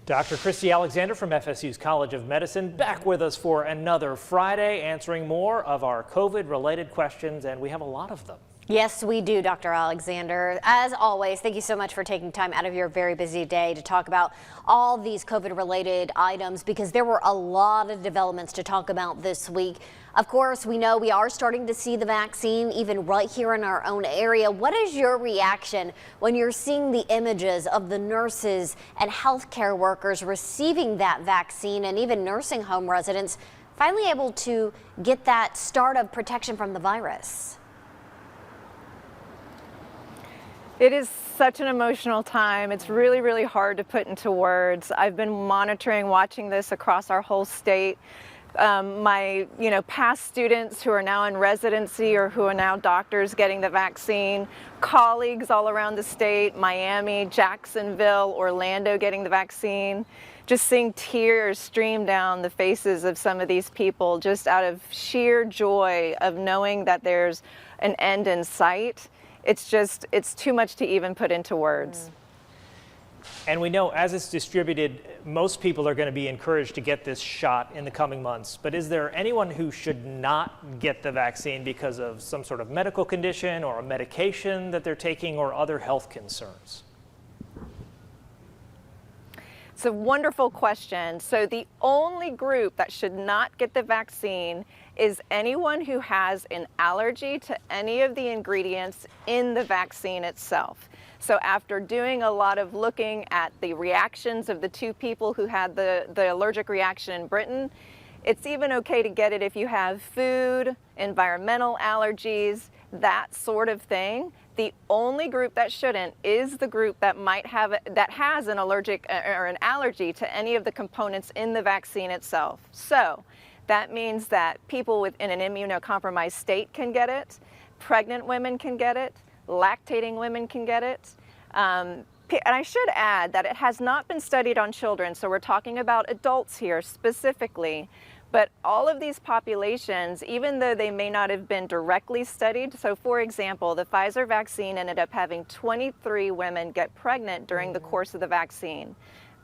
Dr. Christie Alexander from FSU's College of Medicine back with us for another Friday, answering more of our COVID-related questions, and we have a lot of them. Yes, we do, Dr. Alexander. As always, thank you so much for taking time out of your very busy day to talk about all these COVID-related items, because there were a lot of developments to talk about this week. Of course, we know we are starting to see the vaccine even right here in our own area. What is your reaction when you're seeing the images of the nurses and healthcare workers receiving that vaccine, and even nursing home residents finally able to get that start of protection from the virus? It is such an emotional time. It's really, really hard to put into words. I've been watching this across our whole state. My past students who are now in residency or who are now doctors getting the vaccine, colleagues all around the state, Miami, Jacksonville, Orlando getting the vaccine. Just seeing tears stream down the faces of some of these people just out of sheer joy of knowing that there's an end in sight. It's too much to even put into words. And we know as it's distributed, most people are going to be encouraged to get this shot in the coming months. But is there anyone who should not get the vaccine because of some sort of medical condition or a medication that they're taking or other health concerns? It's a wonderful question. So the only group that should not get the vaccine is anyone who has an allergy to any of the ingredients in the vaccine itself. So after doing a lot of looking at the reactions of the two people who had the allergic reaction in Britain, it's even okay to get it if you have food, environmental allergies, that sort of thing. The only group that shouldn't is the group that has an allergic or an allergy to any of the components in the vaccine itself. So that means that people in an immunocompromised state can get it, pregnant women can get it, lactating women can get it. And I should add that it has not been studied on children, so we're talking about adults here specifically. But all of these populations, even though they may not have been directly studied, so for example, the Pfizer vaccine ended up having 23 women get pregnant during the course of the vaccine.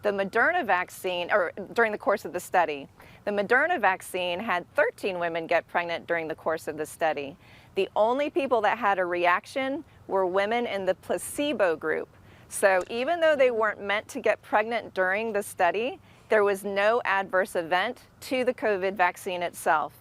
The Moderna vaccine, or during the course of the study, the Moderna vaccine had 13 women get pregnant during the course of the study. The only people that had a reaction were women in the placebo group. So even though they weren't meant to get pregnant during the study, there was no adverse event to the COVID vaccine itself.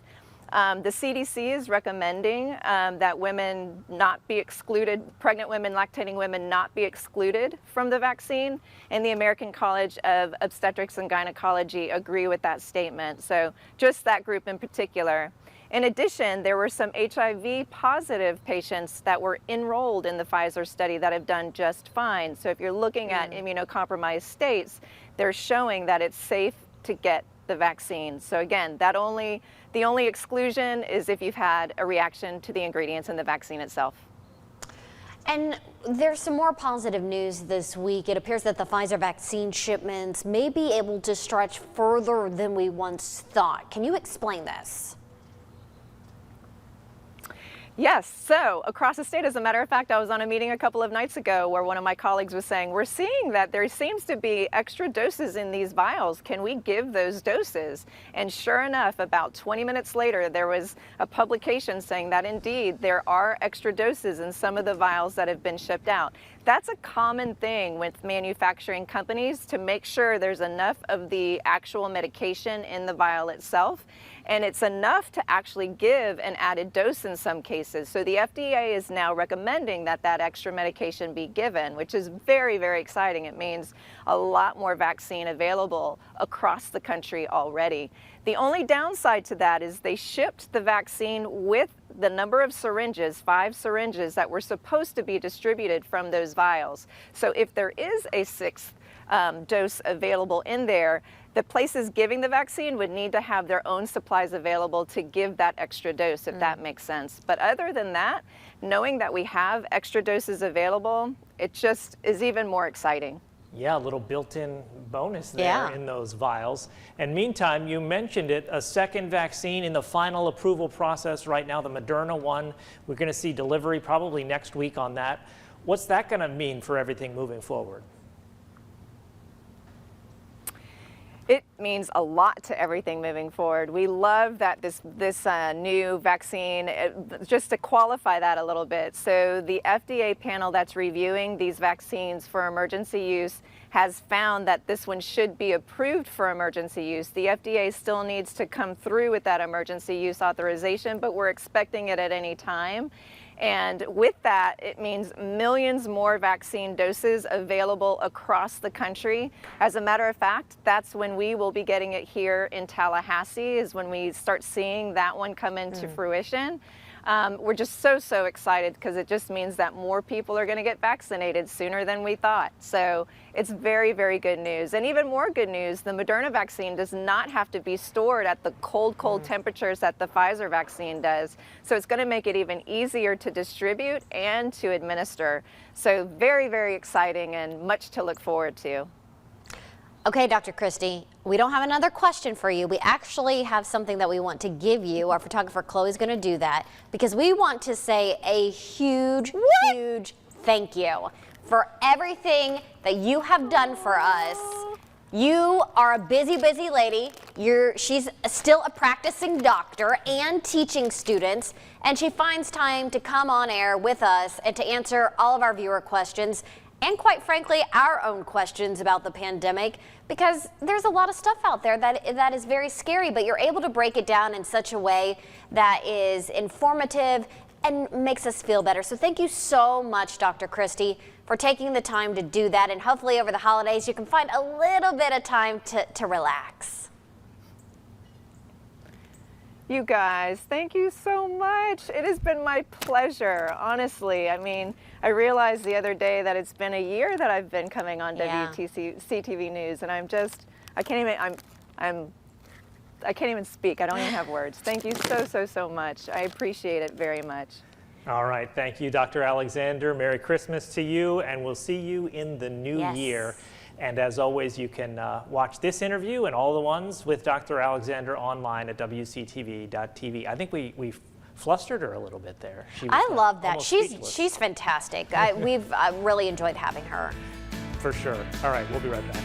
The CDC is recommending that women not be excluded, pregnant women, lactating women not be excluded from the vaccine, and the American College of Obstetrics and Gynecology agree with that statement. So just that group in particular. In addition, there were some HIV positive patients that were enrolled in the Pfizer study that have done just fine. So if you're looking at immunocompromised states, they're showing that it's safe to get the vaccine. So again, the only exclusion is if you've had a reaction to the ingredients in the vaccine itself. And there's some more positive news this week. It appears that the Pfizer vaccine shipments may be able to stretch further than we once thought. Can you explain this? Yes, so across the state, as a matter of fact, I was on a meeting a couple of nights ago where one of my colleagues was saying, we're seeing that there seems to be extra doses in these vials. Can we give those doses? And sure enough, about 20 minutes later, there was a publication saying that indeed there are extra doses in some of the vials that have been shipped out. That's a common thing with manufacturing companies, to make sure there's enough of the actual medication in the vial itself. And it's enough to actually give an added dose in some cases. So the FDA is now recommending that that extra medication be given, which is very, very exciting. It means a lot more vaccine available across the country already. The only downside to that is they shipped the vaccine with the number of syringes, 5 syringes, that were supposed to be distributed from those vials. So if there is a 6th dose available in there, the places giving the vaccine would need to have their own supplies available to give that extra dose, if that makes sense. But other than that, knowing that we have extra doses available, it just is even more exciting. Yeah, a little built-in bonus there in those vials. And meantime, you mentioned it, a second vaccine in the final approval process right now, the Moderna one. We're going to see delivery probably next week on that. What's that going to mean for everything moving forward? It means a lot to everything moving forward. We love that this new vaccine, just to qualify that a little bit. So the FDA panel that's reviewing these vaccines for emergency use has found that this one should be approved for emergency use. The FDA still needs to come through with that emergency use authorization, but we're expecting it at any time. And with that, it means millions more vaccine doses available across the country. As a matter of fact, that's when we will be getting it here in Tallahassee, is when we start seeing that one come into fruition. We're just so excited because it just means that more people are going to get vaccinated sooner than we thought. So it's very good news. And even more good news, the Moderna vaccine does not have to be stored at the cold temperatures that the Pfizer vaccine does. So it's going to make it even easier to distribute and to administer. So very exciting and much to look forward to. Okay, Dr. Christie, we don't have another question for you. We actually have something that we want to give you. Our photographer Chloe's going to do that because we want to say a huge thank you for everything that you have done for us. You are a busy lady. She's still a practicing doctor and teaching students, and she finds time to come on air with us and to answer all of our viewer questions. And quite frankly, our own questions about the pandemic, because there's a lot of stuff out there that is very scary, but you're able to break it down in such a way that is informative and makes us feel better. So thank you so much, Dr. Christie, for taking the time to do that. And hopefully over the holidays, you can find a little bit of time to relax. You guys, thank you so much. It has been my pleasure, honestly. I mean, I realized the other day that it's been a year that I've been coming on WTC-TV News, and I can't even speak. I don't even have words. Thank you so much. I appreciate it very much. All right, thank you, Dr. Alexander. Merry Christmas to you, and we'll see you in the new year. And as always, you can watch this interview and all the ones with Dr. Alexander online at WCTV.tv. I think we flustered her a little bit there. I love that. She's fantastic. We've really enjoyed having her. For sure. All right, we'll be right back.